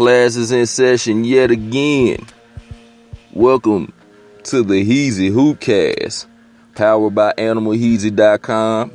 Classes in session yet again. Welcome to the Heezy Hoopcast, powered by AnimalHeezy.com.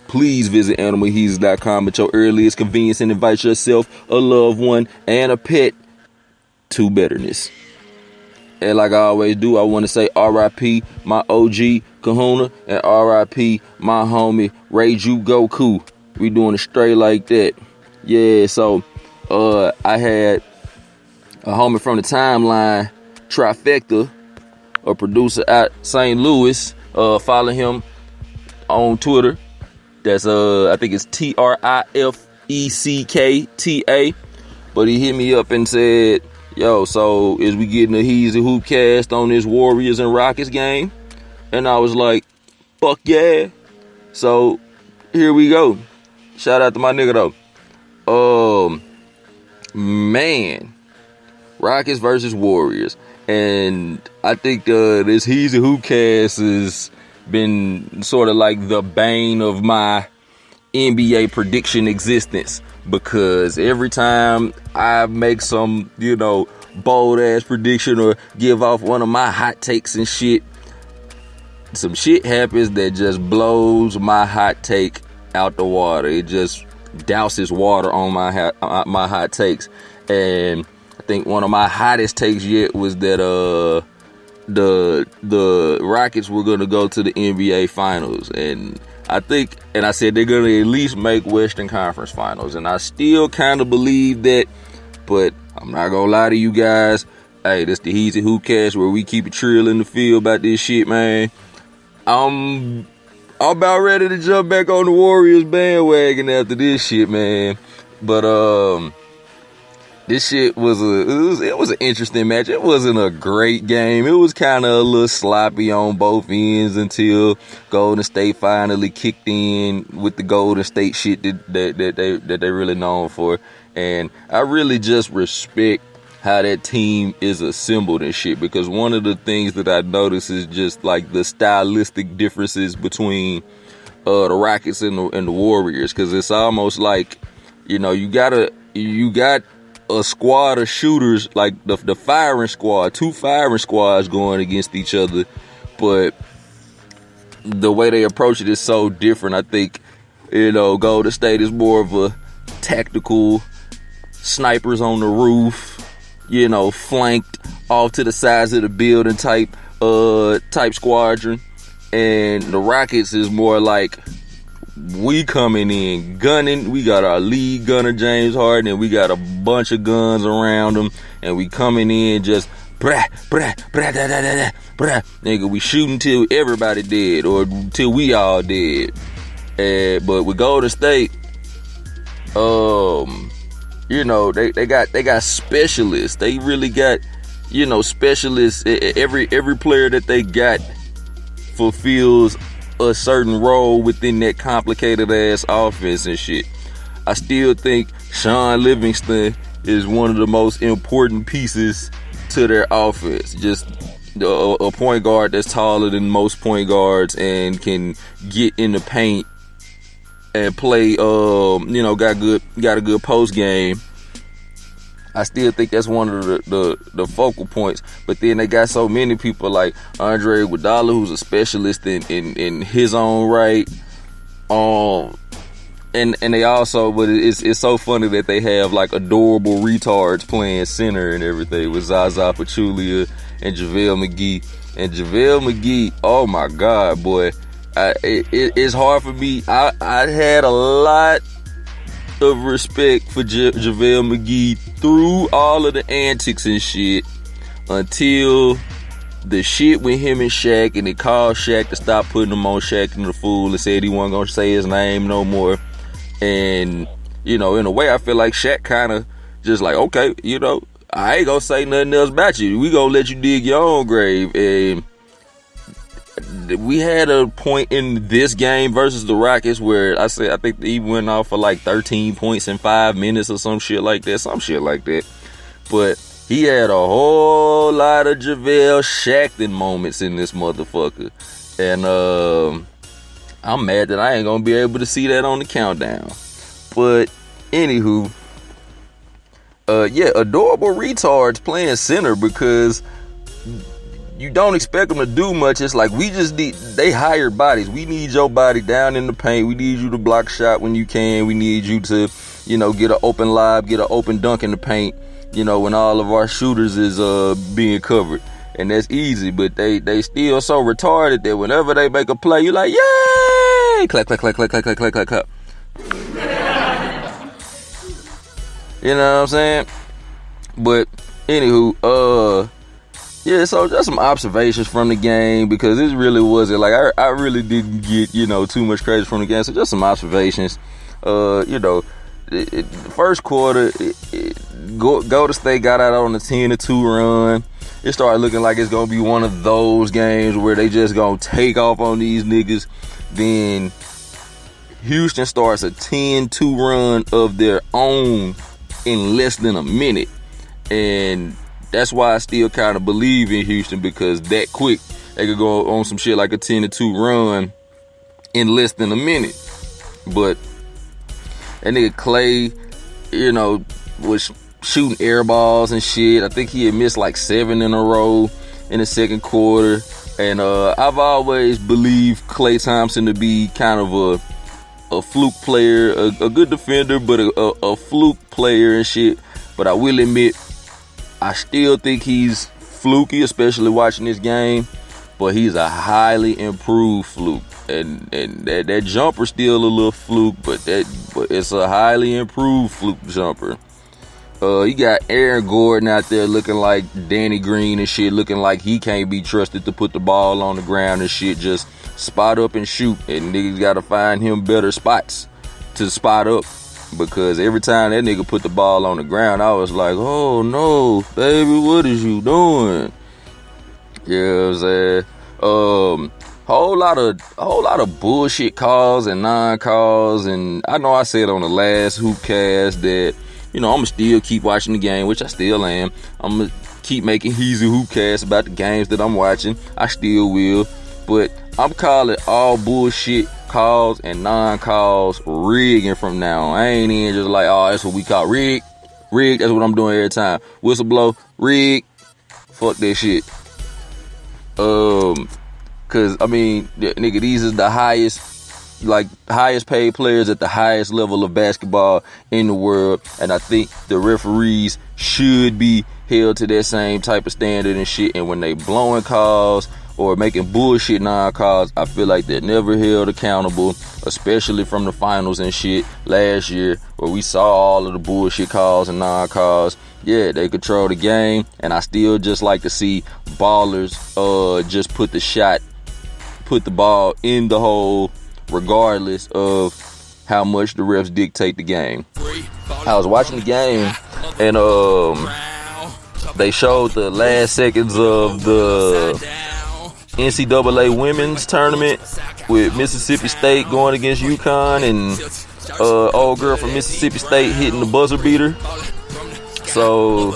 Please visit AnimalHeezy.com at your earliest convenience and invite yourself, a loved one, and a pet to betterness. And like I always do, I want to say R.I.P. my OG Kahuna and R.I.P. my homie Reiju Goku. We doing it straight like that. Yeah, so I had a homie from the timeline, Trifecta, a producer at St. Louis. Follow him on Twitter. That's I think it's TRIFECKTA. But he hit me up and said, yo, so is we getting a Heezy Hoopcast on this Warriors and Rockets game? And I was like, fuck yeah. So here we go. Shout out to my nigga though. Man, Rockets versus Warriors. And I think this Heezy Hoopcast has been sort of like the bane of my NBA prediction existence, because every time I make some, bold ass prediction or give off one of my hot takes and shit, some shit happens that just blows my hot take out the water. It just douses water on my hot takes. And I think one of my hottest takes yet was that the Rockets were gonna go to the NBA Finals, and I said they're gonna at least make Western Conference Finals, and I still kind of believe that, but I'm not gonna lie to you guys. Hey, this the Heezy Hoopcast where we keep it trill in the field about this shit, man. I'm about ready to jump back on the Warriors bandwagon after this shit, man. But this shit was an interesting match. It wasn't a great game. It was kind of a little sloppy on both ends until Golden State finally kicked in with the Golden State shit that they're really known for. And I really just respect how that team is assembled and shit, because one of the things that I noticed is just like the stylistic differences between the Rockets and the Warriors, because it's almost like, you got a squad of shooters, like the firing squad, two firing squads going against each other, but the way they approach it is so different. I think, Golden State is more of a tactical, snipers on the roof, flanked off to the sides of the building type squadron, and the Rockets is more like, we coming in gunning. We got our lead gunner James Harden, and we got a bunch of guns around him, and we coming in just brah brah brah da da da da brah. Nigga, we shooting till everybody dead or till we all dead. But with Golden State, they got specialists. They really got specialists. Every player that they got fulfills a certain role within that complicated ass offense and shit. I still think Sean Livingston is one of the most important pieces to their offense. Just a point guard that's taller than most point guards and can get in the paint and play, got a good post game. I still think that's one of the focal points. But then they got so many people like Andre Iguodala, who's a specialist in his own right. And they also, but it's so funny that they have like adorable retards playing center and everything with Zaza Pachulia and JaVale McGee. And JaVale McGee, oh my God, boy. It's hard for me. I had a lot of respect for JaVale McGee through all of the antics and shit until the shit with him and Shaq, and they called Shaq to stop putting him on Shaq and the Fool and said he wasn't gonna say his name no more. And in a way I feel like Shaq kind of just like, okay, I ain't gonna say nothing else about you. We gonna let you dig your own grave. And we had a point in this game versus the Rockets where I think he went off for like 13 points in 5 minutes or some shit like that. But he had a whole lot of JaVale Shackton moments in this motherfucker. And I'm mad that I ain't gonna be able to see that on the countdown. But anywho, adorable retards playing center because you don't expect them to do much. It's like they hired bodies. We need your body down in the paint. We need you to block shot when you can. We need you to, get an open lob, get an open dunk in the paint, when all of our shooters is being covered. And that's easy, but they still so retarded that whenever they make a play, you're like, yay! Clap, clap, clap, clap, clap, clap, clap, clap, clap. You know what I'm saying? But anywho, so just some observations from the game because it really wasn't like I really didn't get too much credit from the game. So just some observations. The first quarter, Golden State got out on a 10-2 run. It started looking like it's gonna be one of those games where they just gonna take off on these niggas. Then Houston starts a 10-2 run of their own in less than a minute, and that's why I still kind of believe in Houston because that quick they could go on some shit like a 10-2 run in less than a minute. But that nigga Clay, was shooting air balls and shit. I think he had missed like 7 in a row in the second quarter. And I've always believed Klay Thompson to be kind of a fluke player, a good defender, but a fluke player and shit. But I will admit, I still think he's fluky, especially watching this game. But he's a highly improved fluke. And that jumper still a little fluke, but it's a highly improved fluke jumper. You got Aaron Gordon out there looking like Danny Green and shit, looking like he can't be trusted to put the ball on the ground and shit, just spot up and shoot. And niggas got to find him better spots to spot up because every time that nigga put the ball on the ground, I was like, oh no, baby, what is you doing? You know what I'm saying? Whole lot of bullshit calls and non-calls, and I know I said on the last Hoopcast that I'm going to still keep watching the game, which I still am. I'm going to keep making Heezy Hoopcasts about the games that I'm watching. I still will. But I'm calling all bullshit calls and non-calls rigging from now on. I ain't even just like, oh, that's what we call rig. Rig, that's what I'm doing every time. Whistle blow, rig. Fuck that shit. Cause, nigga, these is the highest paid players at the highest level of basketball in the world, and I think the referees should be held to that same type of standard and shit. And when they blowing calls or making bullshit non-calls, I feel like they're never held accountable, especially from the finals and shit last year where we saw all of the bullshit calls and non-calls. Yeah, they control the game, and I still just like to see ballers just put the ball in the hole regardless of how much the refs dictate the game. I was watching the game and they showed the last seconds of the NCAA women's tournament with Mississippi State going against UConn and old girl from Mississippi State hitting the buzzer beater. So,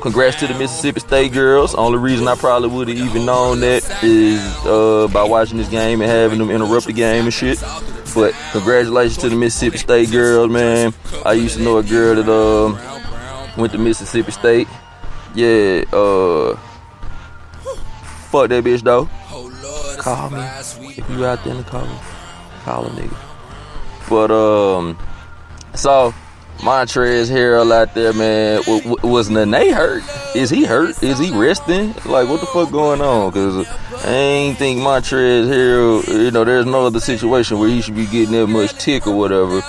congrats to the Mississippi State girls. Only reason I probably would have even known that is by watching this game and having them interrupt the game and shit. But congratulations to the Mississippi State girls, man. I used to know a girl that went to Mississippi State. Yeah, fuck that bitch though. Call me if you out there in the comments. Call a nigga. But so Montrezl Harrell out there, man. Was Nene hurt? Is he hurt? Is he resting? Like, what the fuck going on? Because I ain't think Montrezl Harrell, there's no other situation where he should be getting that much tick or whatever.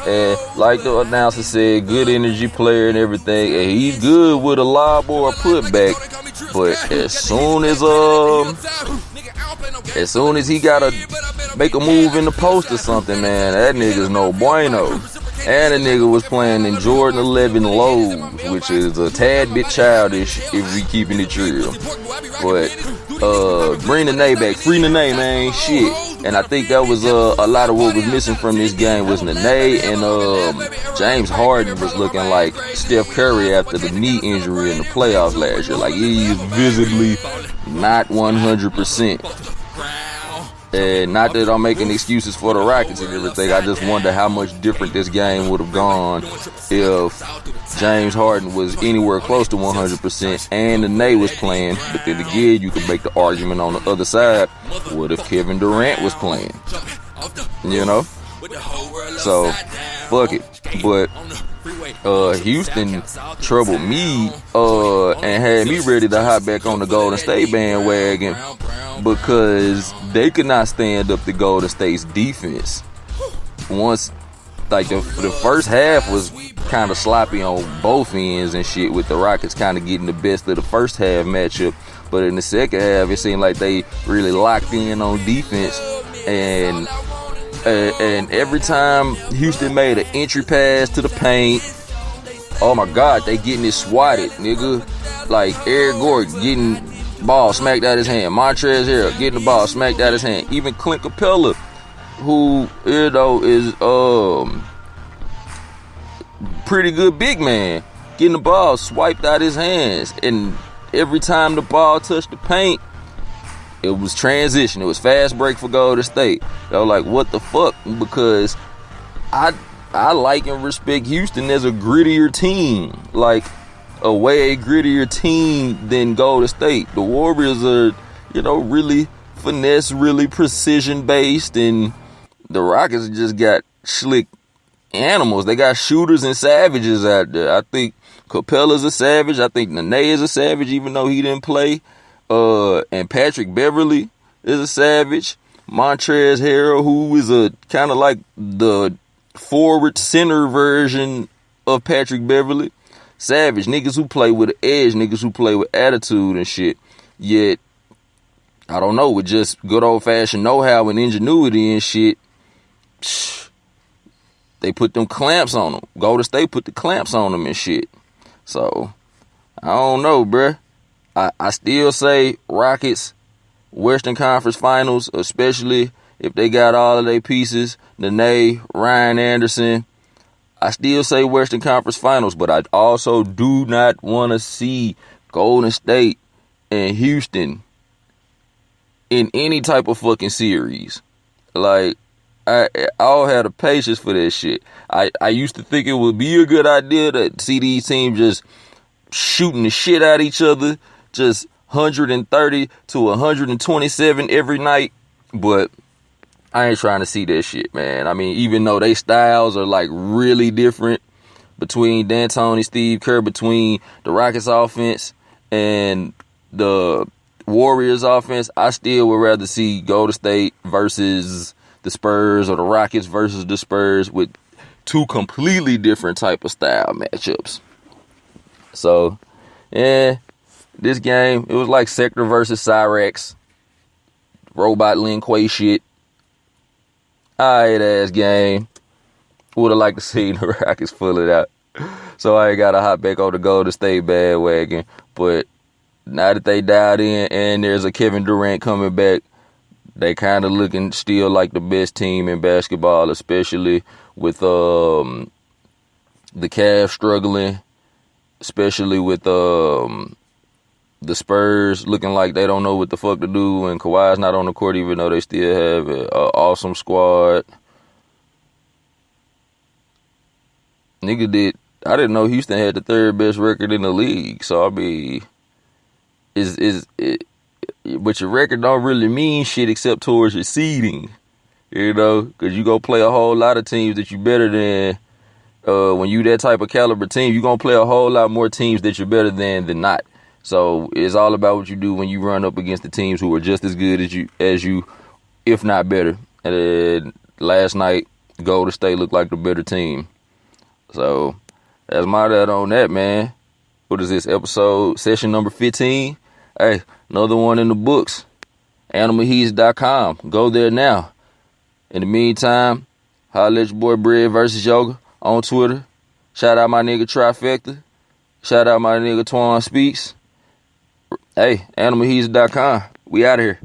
And like the announcer said, good energy player and everything. And he's good with a lob or a putback. But as soon as he gotta make a move in the post or something, man, that nigga's no bueno. And the nigga was playing in Jordan 11 lows, which is a tad bit childish if we keeping it real. But bring the Nene back, free Nene, man, shit. And I think that was a lot of what was missing from this game was Nene, and James Harden was looking like Steph Curry after the knee injury in the playoffs last year. Like, he is visibly not 100%. And not that I'm making excuses for the Rockets and everything. I just wonder how much different this game would have gone if James Harden was anywhere close to 100% and the Nate was playing. But then again, you could make the argument on the other side. What if Kevin Durant was playing? You know? So, fuck it. But Houston troubled me and had me ready to hop back on the Golden State bandwagon because they could not stand up to Golden State's defense. Once, like the first half was kind of sloppy on both ends and shit, with the Rockets kind of getting the best of the first half matchup. But in the second half, it seemed like they really locked in on defense, and every time Houston made an entry pass to the paint, oh my God, they getting it swatted, nigga. Like Eric Gordon getting ball smacked out his hand. Montrezl Harrell getting the ball smacked out his hand. Even Clint Capella, who, you know, is pretty good big man, getting the ball swiped out his hands. And every time the ball touched the paint, it was transition. It was fast break for Golden State. I was like, what the fuck? Because I like and respect Houston as a grittier team. Like, a way grittier team than Golden State. The Warriors are, you know, really finesse, really precision based, and the Rockets just got slick animals. They got shooters and savages out there. I think Capella's a savage. I think Nene is a savage, even though he didn't play. And Patrick Beverly is a savage. Montrezl Harrell, who is a kind of like the forward center version of Patrick Beverly. Savage. Niggas who play with an edge, niggas who play with attitude and shit. Yet, I don't know, with just good old fashioned know-how and ingenuity and shit, they put them clamps on them. Golden State put the clamps on them and shit. So, I don't know, bruh. I still say Rockets, Western Conference Finals, especially if they got all of their pieces, Nene, Ryan Anderson. I still say Western Conference Finals, but I also do not want to see Golden State and Houston in any type of fucking series. Like, I all had the patience for that shit. I used to think it would be a good idea to see these teams just shooting the shit at each other, just 130 to 127 every night, but I ain't trying to see that shit, man. I mean, even though they styles are like really different between D'Antoni, Steve Kerr, between the Rockets offense and the Warriors offense, I still would rather see Golden State versus the Spurs or the Rockets versus the Spurs with two completely different type of style matchups. So, yeah, this game, it was like Sector versus Cyrex. Robot Lin Kuei shit. Alright ass game. Would have liked to see the Rockets pull it out. So I ain't got to hop back on the Golden State bandwagon. But now that they dialed in and there's a Kevin Durant coming back, they kind of looking still like the best team in basketball, especially with the Cavs struggling, especially with the Spurs looking like they don't know what the fuck to do, and Kawhi's not on the court even though they still have an awesome squad. I didn't know Houston had the third best record in the league. So I mean, but your record don't really mean shit except towards your seeding, you know, because you go play a whole lot of teams that you better than. When you that type of caliber team, you gonna play a whole lot more teams that you're better than not. So it's all about what you do when you run up against the teams who are just as good as you, if not better. And last night, Golden State looked like the better team. So that's my dad on that, man. What is this, session number 15? Hey, another one in the books. AnimalHeats.com. Go there now. In the meantime, holla at your boy Bread versus Yoga on Twitter. Shout out my nigga Trifecta. Shout out my nigga Twan Speaks. Hey, AnimalHeats.com. We out of here.